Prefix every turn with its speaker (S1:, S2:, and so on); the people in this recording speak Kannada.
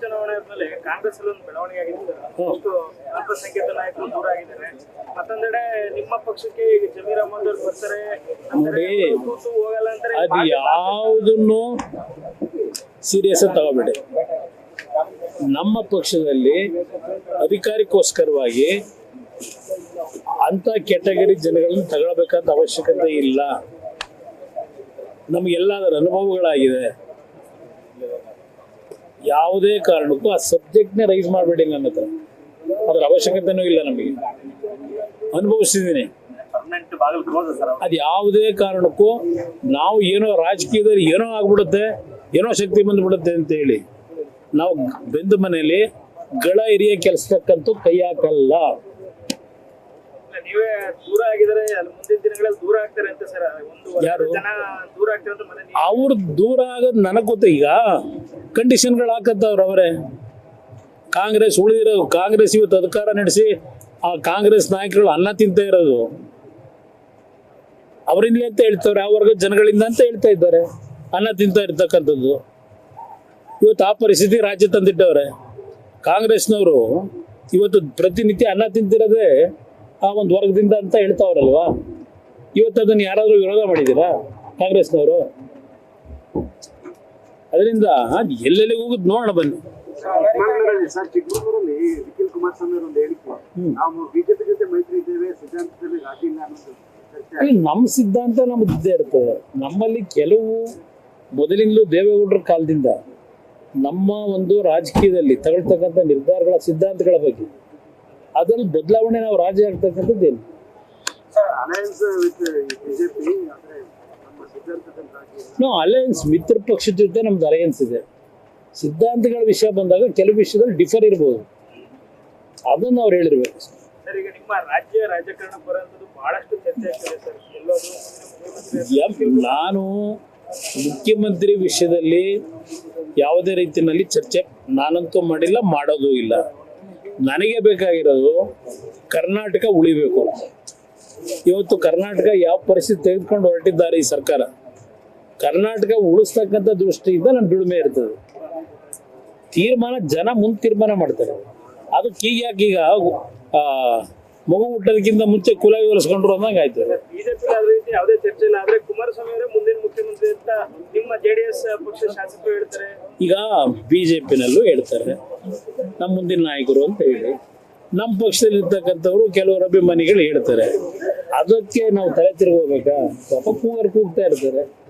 S1: ಉಪಚುನಾವಣೆ ಆದ್ಮೇಲೆ ಕಾಂಗ್ರೆಸ್ ಅಲ್ಲಿ ಒಂದು ಬೆಳವಣಿಗೆ ಆಗಿದೆ ಸರ್. ಅಷ್ಟು ಅಲ್ಪಸಂಖ್ಯಾತ ನಾಯಕರು ದೂರ ಆಗಿದ್ದಾರೆ. ಮತ್ತೊಂದೆಡೆ ನಿಮ್ಮ ಪಕ್ಷಕ್ಕೆ ಈಗ ಜಮೀರ್ ಅಹಮದ್ ಅವ್ರು ಬರ್ತಾರೆ
S2: ನೋಡಿ,
S1: ಕೂತು ಹೋಗಲ್ಲ ಅಂತಾರೆ.
S2: ಅದು ಯಾವುದನ್ನು ಸೀರಿಯಸ್ ತಗೋಬೇಡಿ. ನಮ್ಮ ಪಕ್ಷದಲ್ಲಿ ಅಧಿಕಾರಕ್ಕೋಸ್ಕರವಾಗಿ ಅಂತ ಕೆಟಗರಿ ಜನಗಳನ್ನು ತಗೊಳ್ಬೇಕಾದ ಅವಶ್ಯಕತೆ ಇಲ್ಲ. ನಮಗೆಲ್ಲದರ ಅನುಭವಗಳಾಗಿದೆ. ಯಾವುದೇ ಕಾರಣಕ್ಕೂ ಆ ಸಬ್ಜೆಕ್ಟ್ನೇ ರೈಸ್ ಮಾಡಬೇಡಿ ನನ್ನ ಹತ್ರ. ಅದರ ಅವಶ್ಯಕತೆನೂ ಇಲ್ಲ. ನಮಗೆ ಅನುಭವಿಸಿದ್ದೀನಿ. ಅದು ಯಾವುದೇ ಕಾರಣಕ್ಕೂ ನಾವು ಏನೋ ರಾಜಕೀಯದಲ್ಲಿ ಏನೋ ಆಗ್ಬಿಡುತ್ತೆ, ಏನೋ ಶಕ್ತಿ ಬಂದ್ಬಿಡುತ್ತೆ ಅಂತ ಹೇಳಿ ನಾವು ಬೆಂದ ಮನೆಯಲ್ಲಿ ಗಳ ಹಿರಿಯ ಕೆಲಸಕ್ಕಂತೂ ಕೈ ಹಾಕಲ್ಲ.
S1: ನೀವೇ ದೂರ ಆಗಿದ್ದಾರೆ, ಮುಂದಿನ ದಿನಗಳಲ್ಲಿ ದೂರ ಆಗ್ತಾರೆ ಅಂತ ಸರ್.
S2: ಯಾರು
S1: ಜನ ದೂರ ಆಗ್ತಾರೆ ಅಂತ ಮನೆ
S2: ಅವ್ರು ದೂರ ಆಗೋದು ನನಗೆ ಗೊತ್ತ. ಈಗ ಕಂಡೀಷನ್ಗಳು ಹಾಕತ್ತವ್ರು ಅವರೇ. ಕಾಂಗ್ರೆಸ್ ಉಳಿದಿರೋ ಕಾಂಗ್ರೆಸ್ ಇವತ್ತು ಅಧಿಕಾರ ನಡೆಸಿ ಆ ಕಾಂಗ್ರೆಸ್ ನಾಯಕರು ಅನ್ನ ತಿಂತ ಇರೋದು ಅವರಿಂದ ಅಂತ ಹೇಳ್ತಾರೆ. ಆ ವರ್ಗದ ಜನಗಳಿಂದ ಅಂತ ಹೇಳ್ತಾ ಇದ್ದಾರೆ. ಅನ್ನ ತಿಂತ ಇರ್ತಕ್ಕಂಥದ್ದು ಇವತ್ತು ಆ ಪರಿಸ್ಥಿತಿ ರಾಜ್ಯ ತಂದಿಟ್ಟವ್ರೆ. ಕಾಂಗ್ರೆಸ್ನವರು ಇವತ್ತು ಪ್ರತಿನಿತ್ಯ ಅನ್ನ ತಿಂತಿರೋದೇ ಆ ಒಂದು ವರ್ಗದಿಂದ ಅಂತ ಹೇಳ್ತಾವ್ರಲ್ವಾ. ಇವತ್ತು ಅದನ್ನು ಯಾರಾದರೂ ವಿರೋಧ ಮಾಡಿದ್ದೀರಾ ಕಾಂಗ್ರೆಸ್ನವರು? ಅದರಿಂದ ಎಲ್ಲೆಲ್ಲಿಗೆ ಹೋಗುದು ನೋಡೋಣ ಬನ್ನಿ.
S3: ಸರ್, ಚಿಕ್ಕಮಗಳೂರಲ್ಲಿ ನಿಖಿಲ್ ಕುಮಾರಸ್ವಾಮಿ ಅವರು ಒಂದು ಹೇಳಿಕೆ, ನಾವು ಬಿಜೆಪಿ ಜೊತೆ ಮೈತ್ರಿ ಇದ್ದೇವೆ, ಸಿದ್ಧಾಂತದಲ್ಲಿ ರಾಜಿ ಇಲ್ಲ ಅನ್ನೋದು ಚರ್ಚೆ.
S2: ನಮ್ಮ ಸಿದ್ಧಾಂತ ನಮ್ದು ಇದ್ದೇ ಇರ್ತದೆ. ನಮ್ಮಲ್ಲಿ ಕೆಲವು ಮೊದಲಿಂದಲೂ ದೇವೇಗೌಡರ ಕಾಲದಿಂದ ನಮ್ಮ ಒಂದು ರಾಜಕೀಯದಲ್ಲಿ ತಗೊಳ್ತಕ್ಕಂಥ ನಿರ್ಧಾರಗಳ ಸಿದ್ಧಾಂತಗಳ ಬಗ್ಗೆ ಅದರಲ್ಲಿ ಬದಲಾವಣೆ ನಾವು ರಾಜಿ ಆಗ್ತಕ್ಕಂಥದ್ದೇನು.
S3: ಅಲಯನ್ಸ್ ವಿತ್ ಬಿಜೆಪಿ ಅಂದ್ರೆ ನಮ್ಮ ಸಿದ್ಧಾಂತದಲ್ಲಿ ರಾಜಿ ಇಲ್ಲ.
S2: ಅಲಯನ್ಸ್ ಮಿತ್ರ ಪಕ್ಷದ ಜೊತೆ ನಮ್ದು ಅಲಯನ್ಸ್ ಇದೆ. ಸಿದ್ಧಾಂತಗಳ ವಿಷಯ ಬಂದಾಗ ಕೆಲವು ವಿಷಯದಲ್ಲಿ ಡಿಫರ್ ಇರ್ಬೋದು. ಅದನ್ನು ಅವ್ರು ಹೇಳಿರ್ಬೇಕು.
S1: ಸರ್, ಈಗ ನಿಮ್ಮ ರಾಜ್ಯ ರಾಜಕಾರಣ ಬರೋದು ಬಹಳಷ್ಟು ಚರ್ಚೆ ಆಗ್ತದೆ ಸರ್.
S2: ನಾನು ಮುಖ್ಯಮಂತ್ರಿ ವಿಷಯದಲ್ಲಿ ಯಾವುದೇ ರೀತಿಯಲ್ಲಿ ಚರ್ಚೆ ನಾನಂತೂ ಮಾಡಿಲ್ಲ, ಮಾಡೋದು ಇಲ್ಲ. ನನಗೆ ಬೇಕಾಗಿರೋದು ಕರ್ನಾಟಕ ಉಳಿಬೇಕು. ಇವತ್ತು ಕರ್ನಾಟಕ ಯಾವ ಪರಿಸ್ಥಿತಿ ತೆಗೆದುಕೊಂಡು ಹೊರಟಿದ್ದಾರೆ ಈ ಸರ್ಕಾರ, ಕರ್ನಾಟಕ ಉಳಿಸ್ತಕ್ಕಂಥ ದೃಷ್ಟಿಯಿಂದ ನನ್ನ ದುಡಿಮೆ ಇರ್ತದೆ. ತೀರ್ಮಾನ ಜನ ಮುಂದೆ ತೀರ್ಮಾನ ಮಾಡ್ತಾರೆ. ಅದಕ್ಕೆ ಈಗ ಮಗು ಹುಟ್ಟೋದಕ್ಕಿಂತ ಮುಂಚೆ ಕುಲಾವಿ ಹೊಲಿಸ್ಕೊಂಡ್ರು ಅಂದಂಗೆ ಆಯ್ತು.
S1: ಬಿಜೆಪಿ ಯಾವುದೇ ಚರ್ಚೆ ಇಲ್ಲ. ಆದ್ರೆ ಕುಮಾರಸ್ವಾಮಿ ಅವರೇ ಮುಂದಿನ ಮುಖ್ಯಮಂತ್ರಿ ಅಂತ ನಿಮ್ಮ ಜೆಡಿಎಸ್ ಪಕ್ಷ ಶಾಸಕರು ಹೇಳ್ತಾರೆ.
S2: ಈಗ ಬಿಜೆಪಿನಲ್ಲೂ ಹೇಳ್ತಾರೆ ನಮ್ಮ ಮುಂದಿನ ನಾಯಕರು ಅಂತ ಹೇಳಿ. ನಮ್ಮ ಪಕ್ಷದಲ್ಲಿ ಇರ್ತಕ್ಕಂಥವ್ರು ಕೆಲವರು ಅಭಿಮಾನಿಗಳು ಹೇಳ್ತಾರೆ. ಅದಕ್ಕೆ ನಾವು ತಲೆ ತಿರುಗೋಬೇಕಾ? ಪಾಪ ಕೂಗರ್ ಕೂಗ್ತಾ ಇರ್ತಾರೆ.